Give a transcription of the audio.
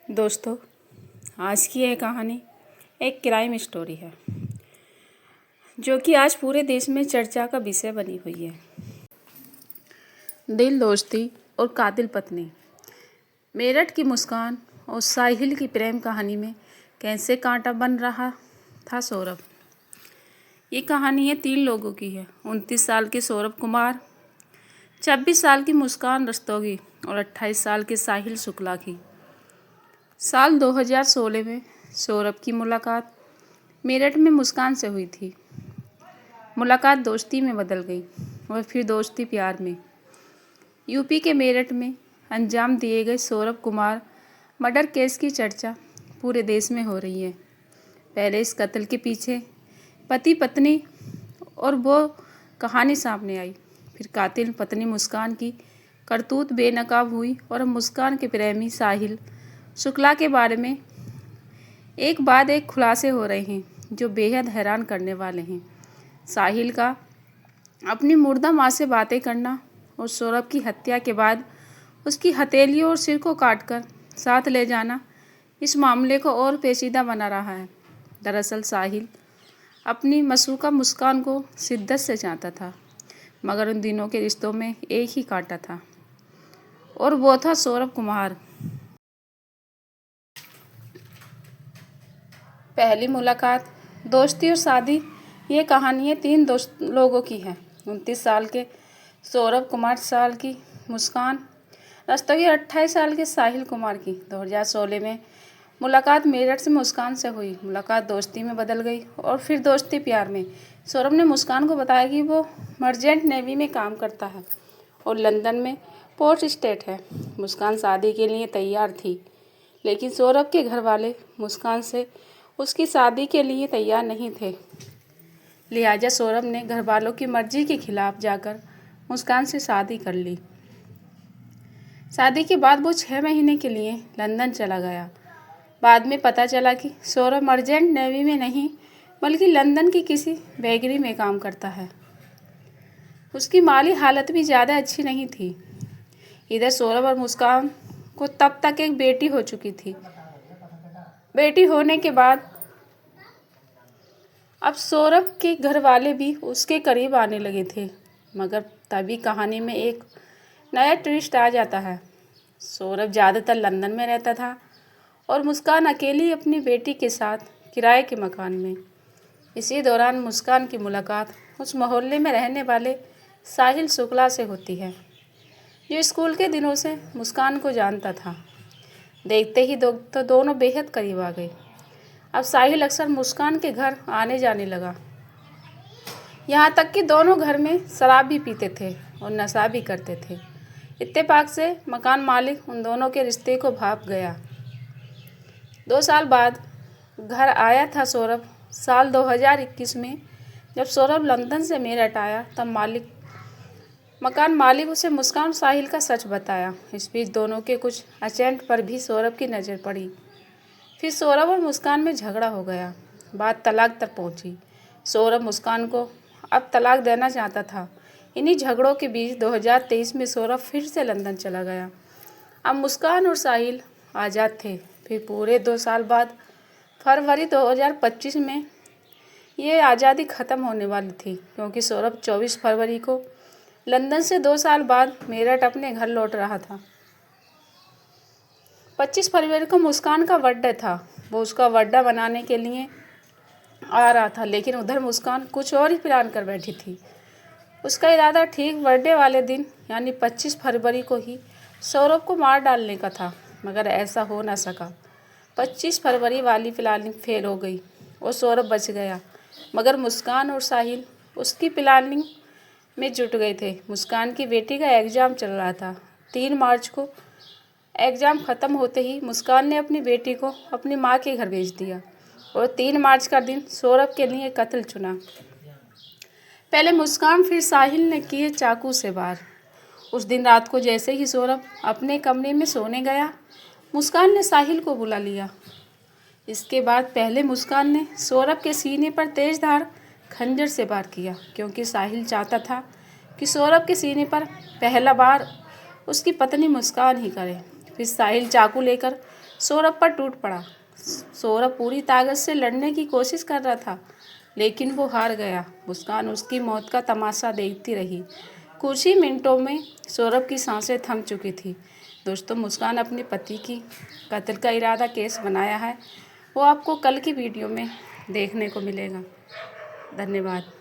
दोस्तों, आज की यह कहानी एक क्राइम स्टोरी है जो कि आज पूरे देश में चर्चा का विषय बनी हुई है। दिल दोस्ती और कातिल पत्नी। मेरठ की मुस्कान और साहिल की प्रेम कहानी में कैसे कांटा बन रहा था सौरभ। ये कहानी है 3 लोगों की है। 29 साल के सौरभ कुमार, 26 साल की मुस्कान रस्तोगी और 28 साल के साहिल शुक्ला की। साल 2016 में सौरभ की मुलाकात मेरठ में मुस्कान से हुई थी। मुलाकात दोस्ती में बदल गई और फिर दोस्ती प्यार में। यूपी के मेरठ में अंजाम दिए गए सौरभ कुमार मर्डर केस की चर्चा पूरे देश में हो रही है। पहले इस कत्ल के पीछे पति पत्नी और वो कहानी सामने आई। फिर कातिल पत्नी मुस्कान की करतूत बेनकाब हुई और मुस्कान के प्रेमी साहिल शुक्ला के बारे में एक बाद एक खुलासे हो रहे हैं जो बेहद हैरान करने वाले हैं। साहिल का अपनी मुर्दा माँ से बातें करना और सौरभ की हत्या के बाद उसकी हथेली और सिर को काटकर साथ ले जाना इस मामले को और पेचीदा बना रहा है। दरअसल साहिल अपनी मसूका मुस्कान को शिद्दत से चाहता था, मगर उन दिनों के रिश्तों में एक ही कांटा था और वो था सौरभ कुमार। पहली मुलाकात, दोस्ती और शादी। ये कहानी है 3 दोस्त लोगों की है। 29 साल के सौरभ कुमार, साल की मुस्कान रस्तोगी, 28 साल के साहिल कुमार की। 2016 में मुलाकात मेरठ से मुस्कान से हुई। मुलाकात दोस्ती में बदल गई और फिर दोस्ती प्यार में। सौरभ ने मुस्कान को बताया कि वो मर्चेंट नेवी में काम करता है और लंदन में पोर्ट स्टेट है। मुस्कान शादी के लिए तैयार थी, लेकिन सौरभ के घर वाले मुस्कान से उसकी शादी के लिए तैयार नहीं थे। लिहाजा सौरभ ने घर वालों की मर्जी के खिलाफ जाकर मुस्कान से शादी कर ली। शादी के बाद वो 6 महीने के लिए लंदन चला गया। बाद में पता चला कि सौरभ मर्चेंट नेवी में नहीं बल्कि लंदन की किसी बेकरी में काम करता है। उसकी माली हालत भी ज़्यादा अच्छी नहीं थी। इधर सौरभ और मुस्कान को तब तक एक बेटी हो चुकी थी। बेटी होने के बाद अब सौरभ के घर वाले भी उसके करीब आने लगे थे, मगर तभी कहानी में एक नया ट्विस्ट आ जाता है। सौरभ ज़्यादातर लंदन में रहता था और मुस्कान अकेली अपनी बेटी के साथ किराए के मकान में। इसी दौरान मुस्कान की मुलाकात उस मोहल्ले में रहने वाले साहिल शुक्ला से होती है, जो स्कूल के दिनों से मुस्कान को जानता था। देखते ही तो दोनों बेहद करीब आ गए। अब साहिल अक्सर मुस्कान के घर आने जाने लगा, यहाँ तक कि दोनों घर में शराब भी पीते थे और नशा भी करते थे। इत्तेफाक से मकान मालिक उन दोनों के रिश्ते को भाप गया। 2 साल बाद घर आया था सौरभ। साल 2021 में जब सौरभ लंदन से मेरठ आया, तब मकान मालिक उसे मुस्कान साहिल का सच बताया। इस बीच दोनों के कुछ एजेंट पर भी सौरभ की नज़र पड़ी। फिर सौरभ और मुस्कान में झगड़ा हो गया। बात तलाक तक पहुंची। सौरभ मुस्कान को अब तलाक देना चाहता था। इन्हीं झगड़ों के बीच 2023 में सौरभ फिर से लंदन चला गया। अब मुस्कान और साहिल आज़ाद थे। फिर पूरे 2 साल बाद फरवरी 2025 में ये आज़ादी ख़त्म होने वाली थी, क्योंकि सौरभ 24 फरवरी को लंदन से 2 साल बाद मेरठ अपने घर लौट रहा था। 25 फरवरी को मुस्कान का बर्थडे था। वो उसका बर्थडे मनाने के लिए आ रहा था, लेकिन उधर मुस्कान कुछ और ही प्लान कर बैठी थी। उसका इरादा ठीक बर्थडे वाले दिन यानी 25 फरवरी को ही सौरभ को मार डालने का था, मगर ऐसा हो ना सका। 25 फरवरी वाली प्लानिंग फेल हो गई और सौरभ बच गया, मगर मुस्कान और साहिल उसकी प्लानिंग में जुट गए थे। मुस्कान की बेटी का एग्ज़ाम चल रहा था। 3 मार्च को एग्ज़ाम ख़त्म होते ही मुस्कान ने अपनी बेटी को अपनी माँ के घर भेज दिया और 3 मार्च का दिन सौरभ के लिए कत्ल चुना। पहले मुस्कान, फिर साहिल ने किए चाकू से वार। उस दिन रात को जैसे ही सौरभ अपने कमरे में सोने गया, मुस्कान ने साहिल को बुला लिया। इसके बाद पहले मुस्कान ने सौरभ के सीने पर तेज़धार खंजर से वार किया, क्योंकि साहिल चाहता था कि सौरभ के सीने पर पहला वार उसकी पत्नी मुस्कान ही करे। फिर साहिल चाकू लेकर सौरभ पर टूट पड़ा। सौरभ पूरी ताकत से लड़ने की कोशिश कर रहा था, लेकिन वो हार गया। मुस्कान उसकी मौत का तमाशा देखती रही। कुछ ही मिनटों में सौरभ की सांसें थम चुकी थी। दोस्तों, मुस्कान अपने पति की कत्ल का इरादा केस बनाया है, वो आपको कल की वीडियो में देखने को मिलेगा। धन्यवाद।